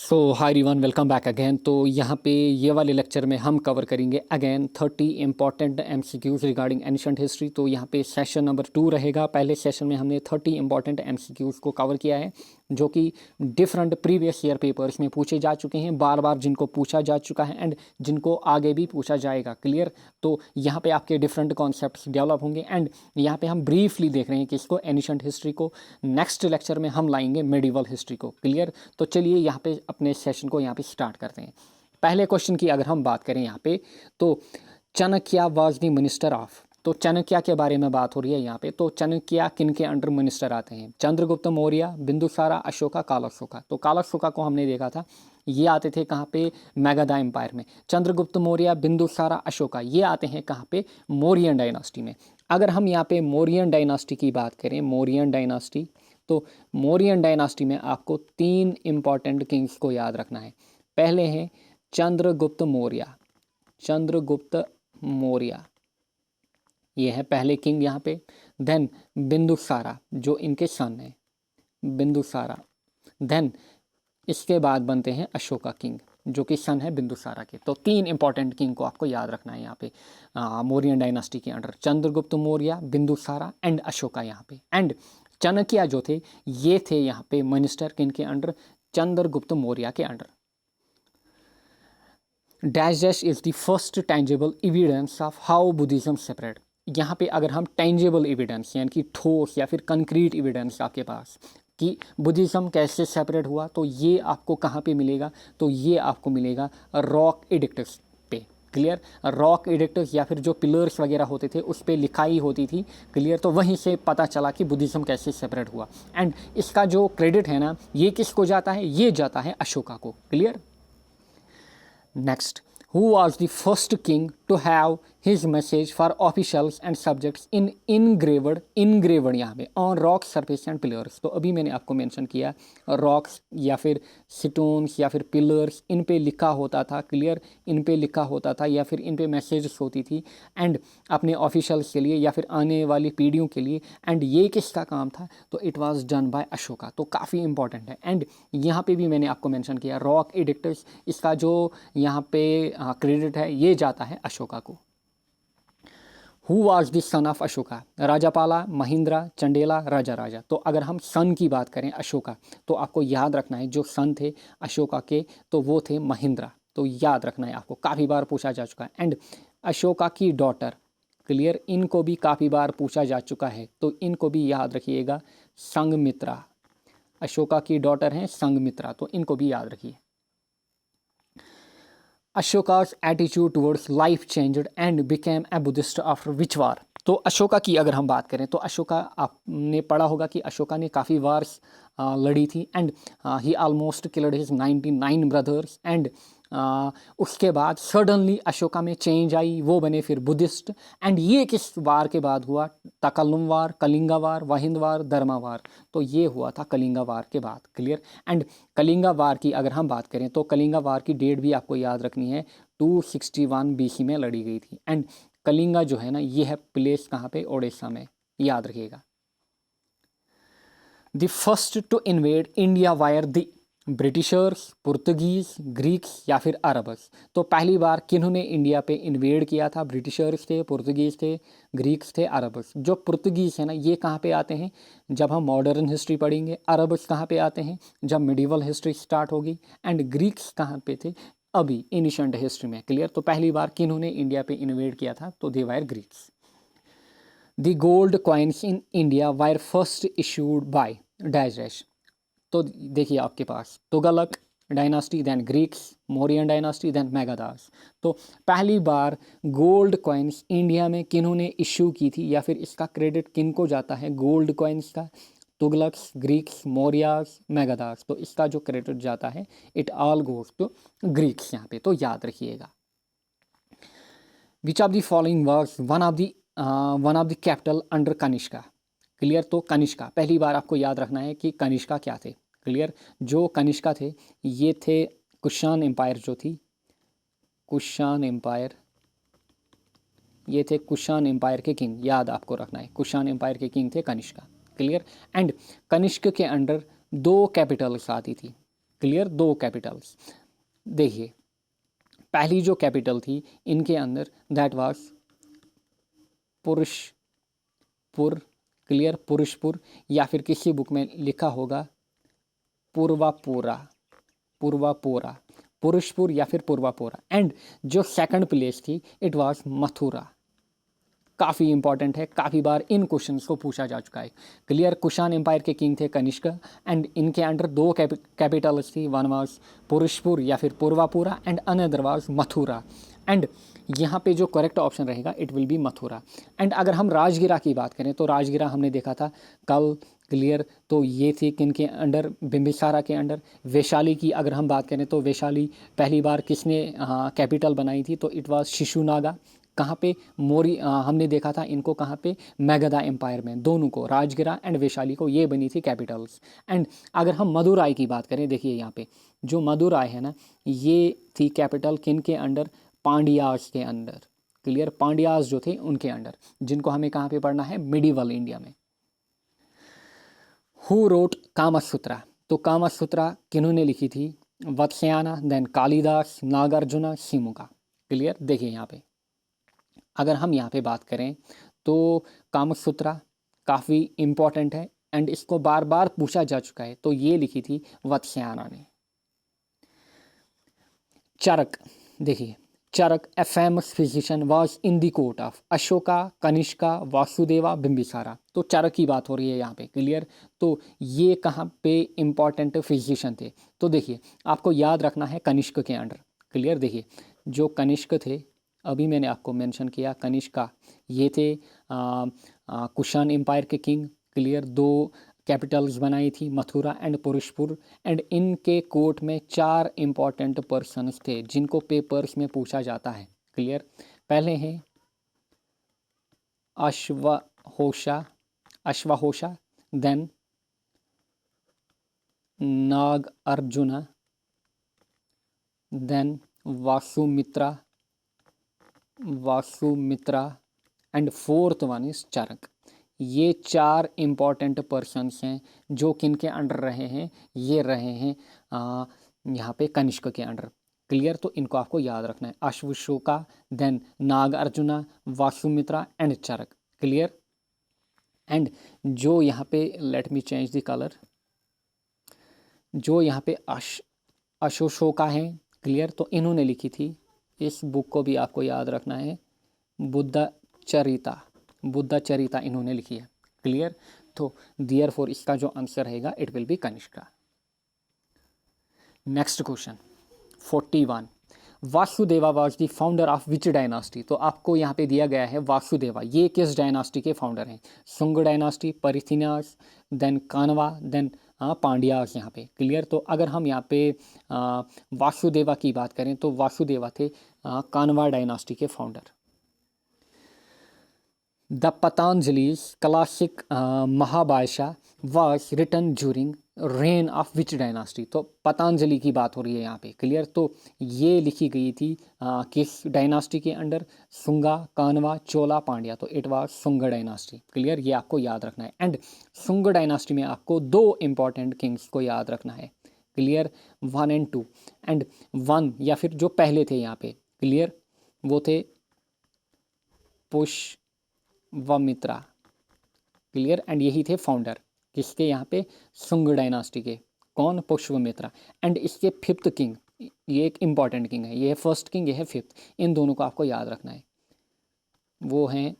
सो hi everyone, welcome back again. तो यहाँ पे ये वाले लेक्चर में हम कवर करेंगे again 30 important MCQs regarding ancient history. तो यहाँ पे सेशन नंबर 2 रहेगा। पहले सेशन में हमने 30 इंपॉर्टेंट एमसीक्यूज को कवर किया है जो कि डिफरेंट प्रीवियस ईयर पेपर्स में पूछे जा चुके हैं, बार बार जिनको पूछा जा चुका है एंड जिनको आगे भी पूछा जाएगा। क्लियर। तो यहाँ पे आपके डिफरेंट कॉन्सेप्ट्स डेवलप होंगे एंड यहाँ पे हम ब्रीफली देख रहे हैं कि इसको एंशिएंट हिस्ट्री को नेक्स्ट लेक्चर में हम लाएंगे मेडिवल हिस्ट्री को। क्लियर। तो चलिए यहाँ पे अपने सेशन को यहाँ पे स्टार्ट करते हैं। पहले क्वेश्चन की अगर हम बात करें यहाँ पे, तो Chanakya was the minister of. तो चाणक्य के बारे में बात हो रही है यहाँ पे। तो चाणक्य किन के अंडर मिनिस्टर आते हैं? चंद्रगुप्त मौर्य, बिंदुसारा, अशोका, कालाशोका। तो कालाशोका को हमने देखा था, ये आते थे कहाँ पे? मैगधा एम्पायर में। चंद्रगुप्त मौर्य, बिंदुसारा, अशोका ये आते हैं कहाँ पे? मौर्यन डायनास्टी में। अगर हम यहाँ पे मौर्यन डायनास्टी की बात करें, मौर्यन डायनास्टी, तो मौर्यन डायनास्टी में आपको 3 इंपॉर्टेंट किंग्स को याद रखना है। पहले हैं चंद्रगुप्त मौर्य। चंद्रगुप्त मौर्य ये है पहले किंग यहाँ पे। देन बिंदुसारा जो इनके सन है, बिंदुसारा। देन इसके बाद बनते हैं अशोका किंग जो कि सन है बिंदुसारा के। तो 3 इंपॉर्टेंट किंग को आपको याद रखना है यहाँ पे मौर्यन डायनास्टी के अंडर। चंद्रगुप्त मौर्य, बिंदुसारा एंड अशोका यहाँ पे। एंड चाणक्य जो थे ये थे यहाँ पे मिनिस्टर किनके अंडर? चंद्रगुप्त मौर्य के under. Dash dash is the first tangible evidence of how Buddhism separate. यहाँ पे अगर हम टेंजिबल एविडेंस यानी कि ठोस या फिर कंक्रीट एविडेंस आपके पास कि बुद्धिज्म कैसे सेपरेट हुआ, तो ये आपको कहाँ पे मिलेगा? तो ये आपको मिलेगा रॉक एडिक्ट्स पे। क्लियर। रॉक एडिक्ट्स या फिर जो पिलर्स वगैरह होते थे उस पर लिखाई होती थी। क्लियर। तो वहीं से पता चला कि बुद्धिज्म कैसे सेपरेट हुआ। एंड इसका जो क्रेडिट है ना, ये किसको जाता है? ये जाता है अशोका को। Clear. Next, who was the first king to have his message for officials and subjects in engraved यहाँ पे on rock surface and pillars। तो अभी मैंने आपको मेंशन किया रॉक्स या फिर स्टोन्स या फिर पिलर्स, इन पे लिखा होता था। क्लियर। इन पे लिखा होता था या फिर इन पे मैसेजेस होती थी एंड अपने ऑफिशियल्स के लिए या फिर आने वाली पीढ़ियों के लिए। एंड ये किसका काम था? तो it was done by Ashoka. तो काफ़ी इंपॉर्टेंट है। एंड यहाँ पे भी मैंने आपको मेंशन किया रॉक एडिक्टर्स, इसका जो यहाँ पे क्रेडिट है ये जाता है अशोका को। Who was the son of Ashoka? Rajapala, Mahindra, Chandela, Raja. तो अगर हम सन की बात करें अशोका, तो आपको याद रखना है जो सन थे अशोका के तो वो थे महिंद्रा। तो याद रखना है आपको, काफ़ी बार पूछा जा चुका है। एंड अशोका की डॉटर, क्लियर, इनको भी काफ़ी बार पूछा जा चुका है तो इनको भी याद रखिएगा, संघमित्रा। अशोका की डॉटर हैं संघमित्रा, तो इनको भी याद रखिए। Ashoka's attitude towards life changed and became a Buddhist after which war. तो अशोका की अगर हम बात करें तो अशोका, आपने पढ़ा होगा कि अशोका ने काफ़ी वार्स लड़ी थी and he almost killed his 99 brothers. And उसके बाद सडनली अशोका में चेंज आई, वो बने फिर बुद्धिस्ट। एंड ये किस वार के बाद हुआ? तकल्लुम वार, कलिंगा वार, वाहिंद वार, धर्मा वार। तो ये हुआ था कलिंगा वार के बाद। क्लियर। एंड कलिंगा वार की अगर हम बात करें तो कलिंगा वार की डेट भी आपको याद रखनी है, 261 BC में लड़ी गई थी। एंड कलिंगा जो है ना, ये है प्लेस कहाँ पे? ओडिशा में, याद रखिएगा। The first to invade India were the Britishers, Portuguese, Greeks या फिर अरबस। तो पहली बार किन्होंने इंडिया पे इन्वेड किया था? ब्रिटिशर्स थे, पुर्तगीज थे, ग्रीक्स थे, अरबस। जो पुर्तगीज है ना, ये कहाँ पे आते हैं? जब हम मॉडर्न हिस्ट्री पढ़ेंगे। अरबस कहाँ पे आते हैं? जब मिडिवल हिस्ट्री स्टार्ट होगी। एंड ग्रीक्स कहाँ पे थे? अभी एनिशंट हिस्ट्री में। क्लियर। तो पहली बार किन्होंने इंडिया पे इन्वेड किया था? तो they were Greeks. The gold coins in India were first issued by dash dash. तो देखिए आपके पास Tughlaq dynasty, then Greeks, Mauryan dynasty, then Magadhas. तो पहली बार गोल्ड कॉइन्स इंडिया में किन्होंने इशू की थी या फिर इसका क्रेडिट किन को जाता है गोल्ड कॉइन्स का? तुगलक्स, ग्रीक्स, मौर्यास, मैगधास। तो इसका जो क्रेडिट जाता है it all goes to Greeks यहाँ पे, तो याद रखिएगा। Which of the following was one of the capital under Kanishka? Clear. तो कनिष्का, पहली बार आपको याद रखना है कि कनिष्का क्या थे। क्लियर। जो कनिष्का थे ये थे कुषाण एम्पायर जो थी, कुषाण एम्पायर, ये थे कुषाण एम्पायर के किंग, याद आपको रखना है, कुषाण एम्पायर के किंग थे कनिष्का। क्लियर। एंड कनिष्क के अंडर 2 कैपिटल्स आती थी। Clear, 2 capitals. देखिए पहली जो कैपिटल थी इनके अंदर that was Purushpur, clear, Purushpur, या फिर किसी बुक में लिखा होगा पूर्वापुरा, पूर्वापुरा, पुरुषपुर या फिर पूर्वापुरा। एंड जो सेकंड प्लेस थी इट वाज मथुरा। काफ़ी इंपॉर्टेंट है, काफ़ी बार इन क्वेश्चंस को पूछा जा चुका है। क्लियर, कुषाण एम्पायर के किंग थे कनिष्क एंड इनके अंडर 2 कैपिटल्स थी, वन वाज पुरुषपुर या फिर Purvapura and another was Mathura. And यहाँ पे जो करेक्ट ऑप्शन रहेगा it will be Mathura. And अगर हम राजगिरा की बात करें तो राजगिरा हमने देखा था कल, क्लियर, तो ये थी किन के अंडर, बिंबिसारा के अंडर। वैशाली की अगर हम बात करें तो वैशाली पहली बार किसने कैपिटल बनाई थी, तो इट वाज शिशुनागा। कहाँ पे, हमने देखा था इनको कहाँ पे, मैगधा एम्पायर में, दोनों को, राजगिरा एंड वैशाली को, ये बनी थी कैपिटल्स। एंड अगर हम मदुराई की बात करें, देखिए यहाँ पे जो मदुराई है ना, ये थी कैपिटल किन के अंडर, पांड्यास के अंडर। क्लियर, पांड्यास जो थे उनके अंडर, जिनको हमें कहाँ पे पढ़ना है, मिडिवल इंडिया में। हु रोट कामसूत्रा, तो कामसूत्रा किन्होंने लिखी थी, वत्स्यायन, देन कालिदास, नागार्जुन, शिमुका। क्लियर, देखिए यहाँ पे अगर हम यहाँ पे बात करें तो कामसूत्रा काफ़ी इम्पॉर्टेंट है एंड इसको बार बार पूछा जा चुका है, तो ये लिखी थी वत्स्यायन ने। चरक, देखिए Charak a famous physician was in the court of Ashoka, Kanishka, Vasudeva, Bimbisara. तो चरक की बात हो रही है यहाँ पे। क्लियर, तो ये कहाँ पे इम्पॉर्टेंट फिजिशियन थे, तो देखिए आपको याद रखना है कनिष्क के अंडर। क्लियर, देखिए जो कनिष्क थे, अभी मैंने आपको मेंशन किया कनिष्का, ये थे कुषाण एम्पायर के किंग। क्लियर, 2 कैपिटल्स बनाई थी, मथुरा एंड पुरुषपुर। एंड इनके कोर्ट में 4 इम्पॉर्टेंट पर्सन्स थे जिनको पेपर्स में पूछा जाता है। क्लियर, पहले हैं Ashvaghosha, then Nagarjuna, then Vasumitra and fourth one is Charak. ये 4 इम्पॉर्टेंट पर्सन्स हैं जो किन के अंडर रहे हैं, ये रहे हैं यहाँ पे कनिष्क के अंडर। क्लियर, तो इनको आपको याद रखना है, Ashvaghosha, then Nagarjuna, Vasumitra and Charak. Clear, and जो यहाँ पे, let me change the colour, जो यहाँ पे अशोशोका हैं, क्लियर, तो इन्होंने लिखी थी, इस बुक को भी आपको याद रखना है, बुद्धचरिता इन्होंने लिखी है। क्लियर, तो देयरफॉर इसका जो आंसर रहेगा it will B Kanishka. Next question 41, Vasudeva was the founder of which dynasty. तो आपको यहाँ पे दिया गया है वासुदेवा, ये किस डायनास्टी के फाउंडर हैं, शुंग डायनास्टी, परिथिनास, देन कानवा, देन पांड्यास यहाँ पे। क्लियर, तो अगर हम यहाँ पे वासुदेवा की बात करें तो वासुदेवा थे कानवा डायनास्टी के founder. The Patanjali's classic Mahabhashya was written during reign of which dynasty। तो पतंजलि की बात हो रही है यहाँ पे। क्लियर, तो ये लिखी गई थी किस डायनास्टी के अंडर, शुंगा, कानवा, चोला, पांड्या। तो it was Shunga dynasty. Clear, ये आपको याद रखना है। एंड शुंग डायनास्टी में आपको 2 इंपॉर्टेंट किंग्स को याद रखना है। Clear, 1 and 2। एंड 1 या फिर जो पहले थे यहाँ पे, क्लियर, वो थे पुष्यमित्रा। क्लियर, एंड यही थे फाउंडर किसके, यहाँ पे शुंग डायनास्टी के, कौन, पुष्यमित्रा। एंड इसके 5th किंग, ये एक इंपॉर्टेंट किंग है, ये है फर्स्ट किंग, ये है 5th, इन दोनों को आपको याद रखना है, वो हैं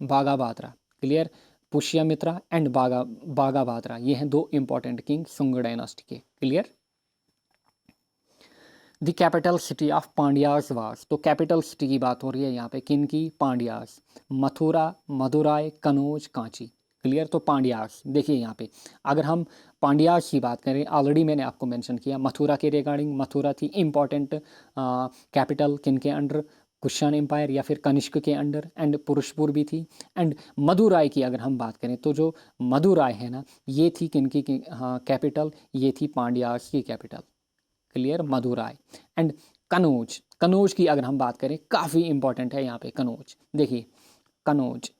बागाबाद्रा। क्लियर, पुष्यमित्रा एंड बागाबाद्रा, ये हैं 2 इंपॉर्टेंट किंग शुंग डायनास्टी के। Clear, the capital city of Pandyas was. तो कैपिटल सिटी की बात हो रही है यहाँ पे किन की, पांड्यास, मथुरा, मदुराई, कनौज, कांची। क्लियर, तो पांड्यास, देखिए यहाँ पे अगर हम पांड्यास की बात करें, ऑलरेडी मैंने आपको मेंशन किया मथुरा के रिगार्डिंग, मथुरा थी इंपॉर्टेंट कैपिटल किन के अंडर, कुषाण एम्पायर या फिर कनिष्क के अंडर, एंड पुरुषपुर भी थी। एंड मदुराई की अगर हम बात करें तो जो मदुराई है ना, ये थी किनकी कैपिटल, ये थी पांड्यास की capital. Clear, Madurai. And Kannauj की अगर हम बात करें, काफ़ी इंपॉर्टेंट है यहाँ पे कनौज। देखिए कनौज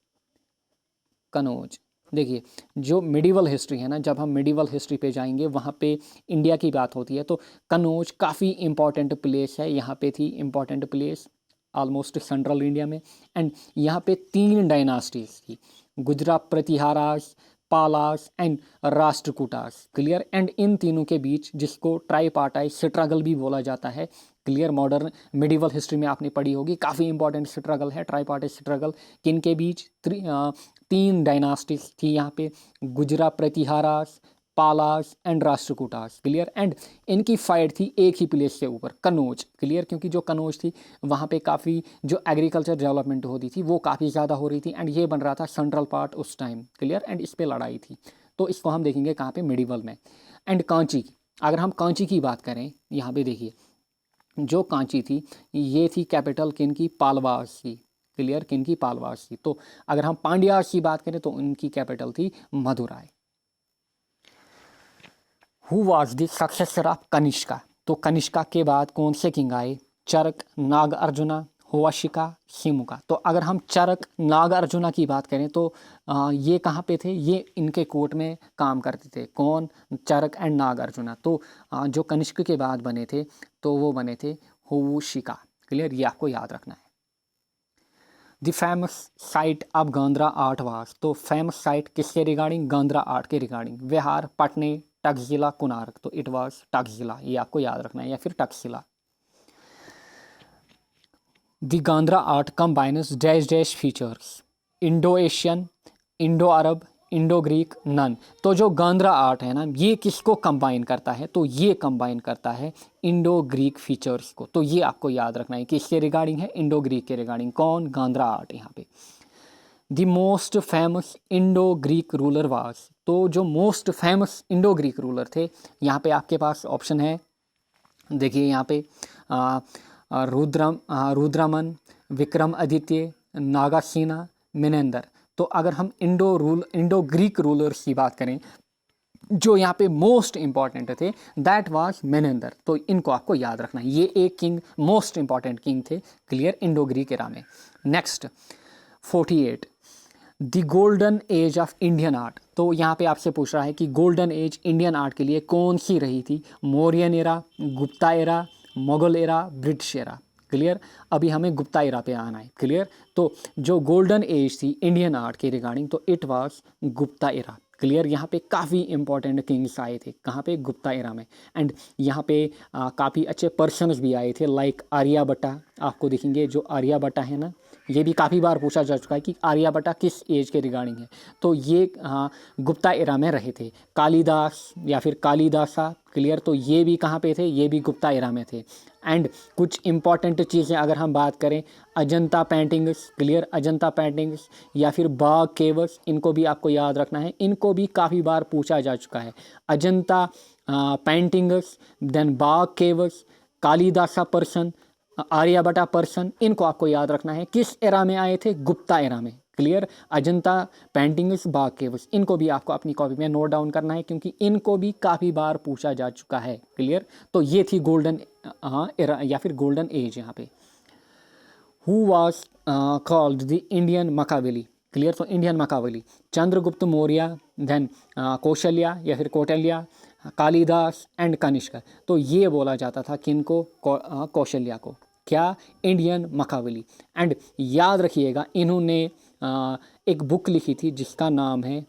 देखिए जो मिडिवल हिस्ट्री है ना, जब हम मिडिवल हिस्ट्री पे जाएंगे वहाँ पे इंडिया की बात होती है तो कनौज काफ़ी इम्पॉर्टेंट प्लेस है, यहाँ पे थी important place almost central India में। एंड यहाँ पे 3 डायनास्टीज थी, Gujarat Pratiharas, Palas and Rashtrakutas. Clear. And इन तीनों के बीच जिसको ट्राईपार्टाइट स्ट्रगल भी बोला जाता है, क्लियर, मॉडर्न मिडिवल हिस्ट्री में आपने पढ़ी होगी, काफ़ी इंपॉर्टेंट स्ट्रगल है ट्राईपार्टाइट स्ट्रगल। किन के बीच? 3 डायनास्टीज थी यहाँ पे, Gujarat Pratiharas, Palas and Rashtrakutas. Clear. And इनकी फाइट थी एक ही प्लेस के ऊपर, कनौज। क्लियर। क्योंकि जो कनौज थी वहाँ पे काफ़ी जो एग्रीकल्चर डेवलपमेंट होती थी वो काफ़ी ज़्यादा हो रही थी एंड ये बन रहा था सेंट्रल पार्ट उस टाइम। क्लियर। एंड इस पे लड़ाई थी, तो इसको हम देखेंगे कहाँ पे? मिडिवल में। एंड कांची की, अगर हम कांची की बात करें, यहाँ पे देखिए जो कांची थी ये थी कैपिटल किन की? पालवास की। क्लियर। किन की? पालवास की। तो अगर हम पांड्यास की बात करें तो उनकी कैपिटल थी Madurai. Who was the successor of Kanishka? तो कनिष्का के बाद कौन से किंग आए? चरक, नाग अर्जुना, हुआशिका, शिमुका। तो अगर हम चरक, नाग अर्जुना की बात करें तो ये कहाँ पे थे? ये इनके कोर्ट में काम करते थे। कौन? चरक एंड नाग अर्जुना। तो जो कनिष्क के बाद बने थे तो वो बने थे हुशिका। क्लियर। ये आपको याद रखना है। The famous site of Gandhara art was. तो फेमस साइट किसके रिगार्डिंग? गांधरा आर्ट के रिगार्डिंग। विहार, पटने, टक्सिला, कोणार्क। तो इट वाज टक्सिला, ये आपको याद रखना है, या फिर Taxila. The Gandhara art combines dash dash features, Indo Asian, Indo Arab, Indo Greek, none. तो जो गांधरा आर्ट है ना ये किसको कंबाइन करता है? तो ये कंबाइन करता है इंडो ग्रीक फीचर्स को। तो ये आपको याद रखना है कि किसके रिगार्डिंग है? इंडो ग्रीक के रिगार्डिंग। कौन? गांधरा आर्ट यहाँ पे। The most famous Indo Greek ruler was. तो जो most famous Indo Greek ruler थे, यहाँ पे आपके पास ऑप्शन है, देखिए यहाँ पे रुद्रमन, विक्रम आदित्य, नागासेना, मिनेंदर। तो अगर हम इंडो ग्रीक रूलर्स की बात करें जो यहाँ पे मोस्ट इंपॉर्टेंट थे, दैट वाज मेनेंदर। तो इनको आपको याद रखना है, ये एक किंग मोस्ट इंपॉर्टेंट किंग थे। क्लियर। इंडो ग्रीक एरा में। Next 48 the golden age of Indian art. तो यहाँ पे आपसे पूछ रहा है कि गोल्डन एज इंडियन आर्ट के लिए कौन सी रही थी? Mauryan era, Gupta era, Mughal era, British era. Clear. अभी हमें गुप्ता एरा पे आना है। क्लियर। तो जो गोल्डन एज थी इंडियन आर्ट के रिगार्डिंग तो it was Gupta era. Clear. यहाँ पे काफ़ी इंपॉर्टेंट किंग्स आए थे, कहाँ पे? गुप्ता एरा में। एंड यहाँ पे काफ़ी अच्छे पर्सन्स भी आए थे, लाइक आर्यभट्टा। आपको दिखेंगे जो आर्यभट्टा है ना, ये भी काफ़ी बार पूछा जा चुका है कि आर्यभट्टा किस एज के रिगार्डिंग है। तो ये गुप्ता एरा में रहे थे। कालिदास या फिर कालिदासा। क्लियर। तो ये भी कहाँ पे थे? ये भी गुप्ता एरा में थे। एंड कुछ इंपॉर्टेंट चीज़ें अगर हम बात करें, Ajanta paintings. Clear. Ajanta paintings या फिर बाग केव्स, इनको भी आपको याद रखना है, इनको भी काफ़ी बार पूछा जा चुका है। अजंता पेंटिंग्स, देन बाग caves, Kalidasa person, Aryabhatta person, इनको आपको याद रखना है। किस एरा में आए थे? गुप्ता एरा में। क्लियर। अजंता पेंटिंग्स, बाग केव्स, इनको भी आपको अपनी कॉपी में नोट डाउन करना है क्योंकि इनको भी काफ़ी बार पूछा जा चुका है। क्लियर। तो ये थी गोल्डन एरा या फिर गोल्डन एज यहाँ पे। Who was called the Indian Machiavelli? Clear. तो Indian Machiavelli, Chandragupta Maurya, then Kaushalya या फिर कौटिल्य, कालिदास एंड कनिष्क। तो ये बोला जाता था किनको? कौशल्या को। क्या? इंडियन मकावेली। एंड याद रखिएगा इन्होंने एक बुक लिखी थी जिसका नाम है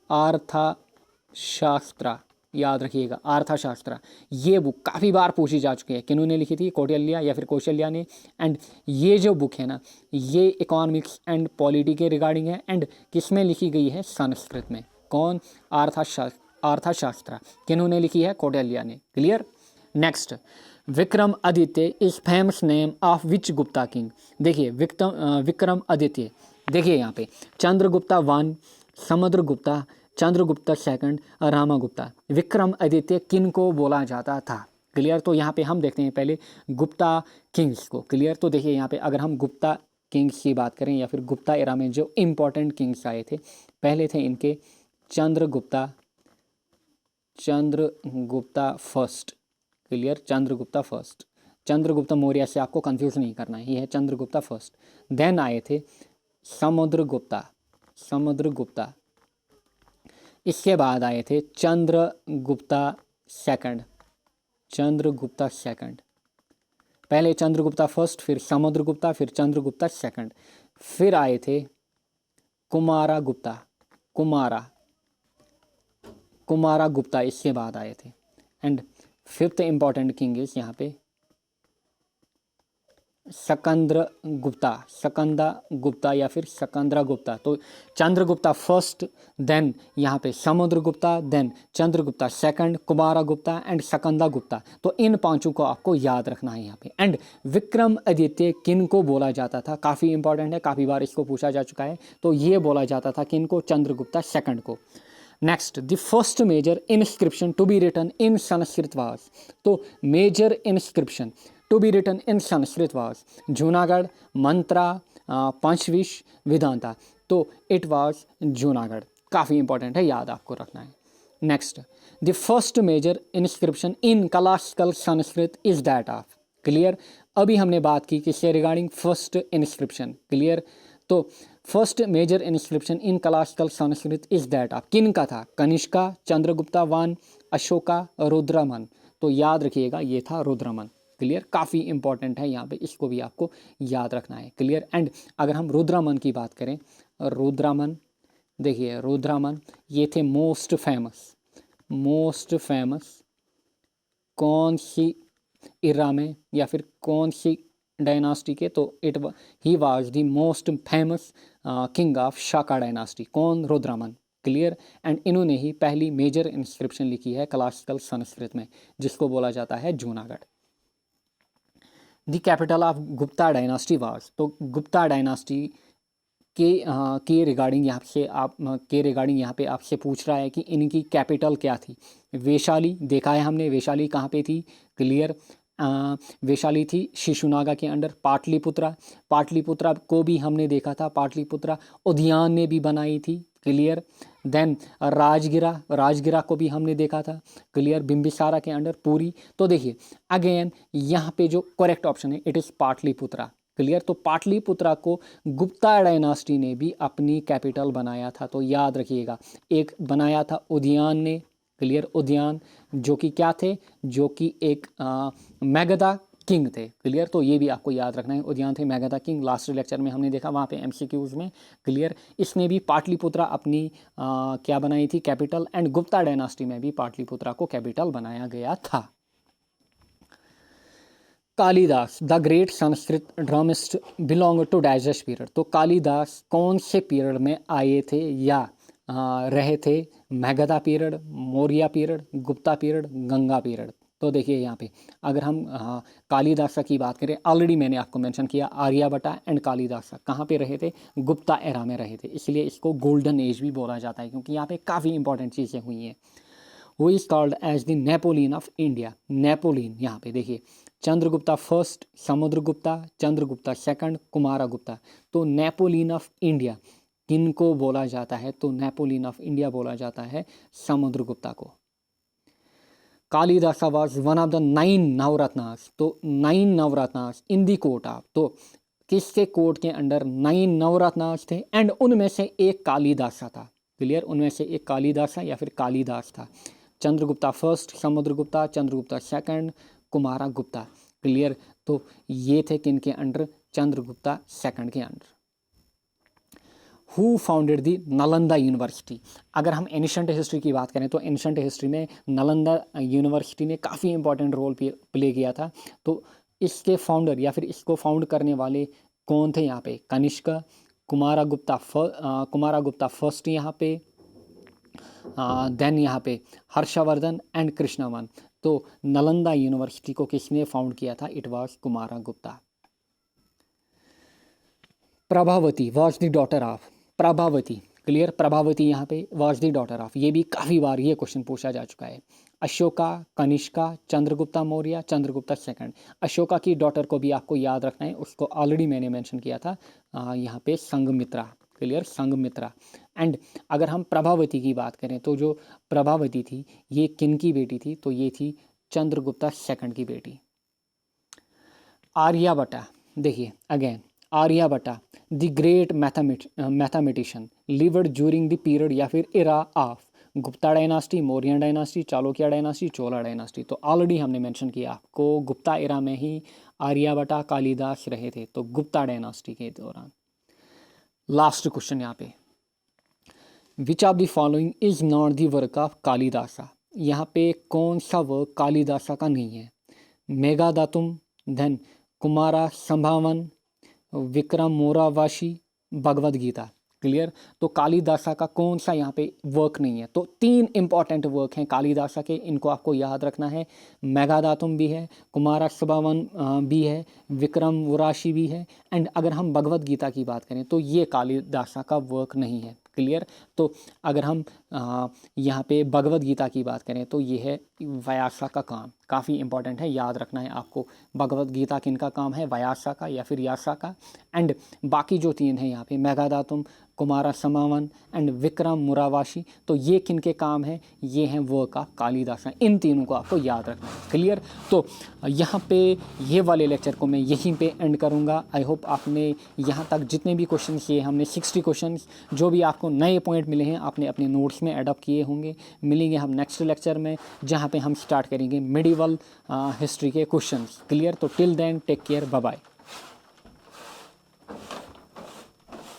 अर्थशास्त्र। याद रखिएगा अर्थशास्त्र। ये बुक काफ़ी बार पूछी जा चुकी है, किन्होंने लिखी थी? कौटिल्य या फिर कौशल्या ने। एंड ये जो बुक है ना ये इकोनॉमिक्स एंड पॉलिटी के रिगार्डिंग है एंड किस में लिखी गई है? संस्कृत में। कौन? अर्थशास्त्र। किन्होंने लिखी है? कौटिल्य ने। Clear. Next, Vikram Aditya is famous name of which Gupta king? देखिए विक्रम आदित्य, देखिए यहाँ पे चंद्रगुप्ता 1, समुद्रगुप्ता, चंद्रगुप्ता 2, रामागुप्ता। विक्रम आदित्य किन को बोला जाता था? क्लियर। तो यहाँ पे हम देखते हैं पहले गुप्ता किंग्स को। क्लियर। तो देखिए यहाँ पे अगर हम गुप्ता किंग्स की बात करें या फिर गुप्ता एरा में जो इम्पोर्टेंट किंग्स आए थे, पहले थे इनके Chandragupta first. Clear. Chandragupta first. Chandragupta Maurya से आपको कंफ्यूज नहीं करना है, ये है चंद्रगुप्ता फर्स्ट। देन आए थे समुद्रगुप्ता इसके बाद आए थे चंद्रगुप्ता सेकंड, चंद्रगुप्ता सेकंड। पहले चंद्रगुप्ता फर्स्ट, फिर समुद्रगुप्ता, फिर चंद्रगुप्ता सेकंड। फिर आए थे कुमारगुप्ता, कुमारगुप्ता इसके बाद आए थे। And fifth important king is यहाँ पे सकंद्रगुप्ता या फिर सकंद्रगुप्ता। तो चंद्रगुप्ता फर्स्ट, देन यहाँ पे Samudragupta, then Chandragupta second, Kumaragupta and Skandagupta. तो इन पांचों को आपको याद रखना है यहाँ पे। एंड विक्रमादित्य किन को बोला जाता था, काफ़ी इंपॉर्टेंट है, काफ़ी बार इसको पूछा जा चुका है। तो ये बोला जाता था किन को, चंद्रगुप्ता सेकंड को। Next, the first major inscription to be written in Sanskrit was. तो major inscription to be written in Sanskrit was Junagadh, Mantra, Panchvish, Vedanta. तो इट वाज जूनागढ़। काफ़ी इंपॉर्टेंट है, याद आपको रखना है। Next, the first major inscription in classical Sanskrit is that of. Clear. अभी हमने बात की किससे रिगार्डिंग, फर्स्ट इंस्क्रिप्शन। क्लियर। तो first major inscription in classical Sanskrit is that of किन का था, कनिष्का, चंद्रगुप्ता वन, अशोका, रुद्रमन। तो याद रखिएगा ये था रुद्रमन। क्लियर। काफ़ी इंपॉर्टेंट है यहाँ पे, इसको भी आपको याद रखना है। क्लियर। एंड अगर हम रुद्रमन की बात करें, रुद्रमन देखिए, रुद्रमन ये थे मोस्ट फेमस कौन सी इरा में या फिर कौन सी डायनास्टी के, तो he was the most famous king of Shaka dynasty. कौन, रुद्रमन। क्लियर। एंड इन्होंने ही पहली मेजर इंस्क्रिप्शन लिखी है क्लासिकल संस्कृत में, जिसको बोला जाता है Junagadh. The capital of Gupta dynasty was. तो गुप्ता डायनास्टी के रिगार्डिंग यहाँ पे आपसे पूछ रहा है कि इनकी कैपिटल क्या थी। वैशाली देखा है हमने, वैशाली कहाँ पे थी। क्लियर। वैशाली थी शिशुनागा के अंडर। पाटलिपुत्रा को भी हमने देखा था, पाटलिपुत्रा उद्यान ने भी बनाई थी। क्लियर। देन राजगिरा को भी हमने देखा था। क्लियर। बिंबिसारा के अंडर पुरी। तो देखिए अगेन यहाँ पे जो करेक्ट ऑप्शन है इट इज़ पाटलिपुत्रा। क्लियर। तो पाटलिपुत्रा को गुप्ता डायनास्टी ने भी अपनी कैपिटल बनाया था। तो याद रखिएगा, एक बनाया था उद्यान ने। क्लियर। उद्यान जो कि क्या थे, जो कि एक मैगधा किंग थे। क्लियर। तो ये भी आपको याद रखना है, उद्यान थे, मैगधा किंग। लास्ट लेक्चर में हमने देखा वहाँ पे एमसीक्यूज में। क्लियर। इसने भी पाटलिपुत्रा अपनी क्या बनाई थी, कैपिटल। एंड गुप्ता डायनास्टी में भी पाटलिपुत्रा को कैपिटल बनाया गया था। Kalidas the great Sanskrit dramatist belong to digest period. तो कालिदास कौन से पीरियड में आए थे या रहे थे, Magadha period, Maurya period, Gupta period, Ganga period. तो देखिए यहाँ पे अगर हम कालिदास की बात करें, ऑलरेडी मैंने आपको मेंशन किया आर्यभट्ट एंड कालिदास कहाँ पे रहे थे, गुप्ता एरा में रहे थे, इसलिए इसको गोल्डन एज भी बोला जाता है क्योंकि यहाँ पे काफ़ी इंपॉर्टेंट चीज़ें हुई हैं। वो is called as the Napoleon of India. Napoleon यहाँ पे देखिए, चंद्रगुप्ता फर्स्ट, समुद्रगुप्ता, चंद्रगुप्ता सेकंड, कुमारगुप्ता। तो नेपोलियन ऑफ इंडिया किनको बोला जाता है, तो नेपोलियन ऑफ इंडिया बोला जाता है समुद्रगुप्ता को। Kalidas was one of the 9 नवरत्नास। तो 9 नवरत्नास इन दी कोर्ट ऑफ। तो किसके कोर्ट के अंडर 9 नवरत्नास थे, एंड उनमें से एक कालिदासा था। क्लियर। उनमें से एक कालिदासा या फिर कालिदास था। Chandragupta first, Samudragupta, Chandragupta second, Kumaragupta. Clear. तो ये थे किनके अंडर, चंद्रगुप्ता सेकंड के under. Who founded the Nalanda university. अगर हम एंशिएंट हिस्ट्री की बात करें तो एंशिएंट हिस्ट्री में नालंदा यूनिवर्सिटी ने काफ़ी इंपॉर्टेंट रोल प्ले किया था। तो इसके फाउंडर या फिर इसको फाउंड करने वाले कौन थे यहाँ पे, कनिष्क, कुमारगुप्ता फर्स्ट यहाँ पे, देन यहाँ पे हर्षवर्धन एंड कृष्णवन। तो नालंदा यूनिवर्सिटी को किसने फाउंड किया था, it was Kumaragupta. Prabhavati was the daughter of. Prabhavati, clear. Prabhavati यहाँ पे वाज द डॉटर ऑफ, ये भी काफ़ी बार ये क्वेश्चन पूछा जा चुका है। अशोका, कनिष्का, चंद्रगुप्ता मौर्य, चंद्रगुप्ता सेकंड। अशोका की डॉटर को भी आपको याद रखना है, उसको ऑलरेडी मैंने मेंशन किया था यहाँ पे, संघमित्रा। क्लियर, संघमित्रा। एंड अगर हम प्रभावती की बात करें तो जो प्रभावती थी ये किन की बेटी थी, तो ये थी चंद्रगुप्ता सेकंड की बेटी। आर्यभट्ट, देखिए again Aryabhatta the great mathematician lived during the period या फिर era of Gupta dynasty, Maurya dynasty, Chalukya dynasty, Chola dynasty. तो ऑलरेडी हमने मेंशन किया आपको गुप्ता एरा में ही आर्यभट्ट कालिदास रहे थे, तो गुप्ता डायनास्टी के दौरान। लास्ट क्वेश्चन यहाँ पे, which of the following is not the work of Kalidasa. यहाँ पे कौन सा वर्क कालिदासा का नहीं है? Meghadutam, then Kumarasambhavam, Vikramorvasiyam, Bhagavad Gita. Clear? तो कालिदासा का कौन सा यहाँ पे वर्क नहीं है? तो 3 इंपॉर्टेंट वर्क हैं कालिदासा के, इनको आपको याद रखना है। मेघादातुम भी है, कुमारा संभावन भी है, विक्रम मोराशी भी है, एंड अगर हम भगवद गीता की बात करें तो ये कालिदासा का वर्क नहीं है। क्लियर? तो अगर हम यहाँ पे भगवद गीता की बात करें तो ये है व्यासा का काम, काफ़ी इंपॉर्टेंट है, याद रखना है आपको। भगवद गीता किनका काम है? व्यासा का या फिर यासा का। एंड बाकी जो 3 हैं यहाँ पे मेघादातुम, कुमारा संभावन एंड विक्रम मोरावाशी, तो ये किनके काम है? ये हैं वर्क ऑफ कालिदासा। इन तीनों को आपको याद रखना है। क्लियर? तो यहाँ पे ये वाले लेक्चर को मैं यहीं पे एंड करूँगा। आई होप आपने यहाँ तक जितने भी क्वेश्चन किए, हमने 60 क्वेश्चन, जो भी आपको नए पॉइंट मिले हैं आपने अपने नोट्स में एडॉप्ट किए होंगे। मिलेंगे हम नेक्स्ट लेक्चर में जहाँ पे हम स्टार्ट करेंगे मिडिवल हिस्ट्री के क्वेश्चंस। क्लियर? तो till then take care, bye bye.